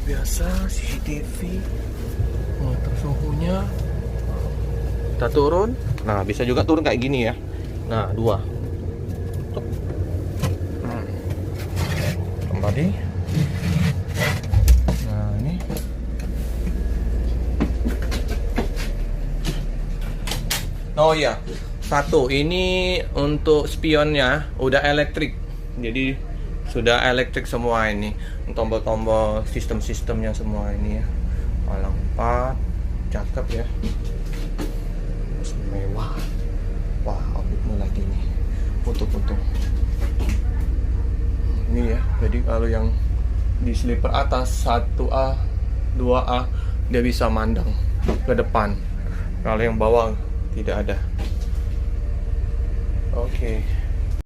biasa, CCTV, motor suhunya. Kita turun. Nah, bisa juga turun kayak gini ya. Nah, dua. Kembali. Nah, ini. Oh iya, satu. Ini untuk spionnya udah elektrik. Jadi sudah elektrik semua ini. Tombol-tombol sistem-sistemnya semua ini ya. Palang 4, cakep ya. Mewah. Wah, outfitnya lagi nih. Foto-foto. Ini ya. Jadi kalau yang di sleeper atas 1A, 2A dia bisa mandang ke depan. Kalau yang bawah tidak ada. Oke.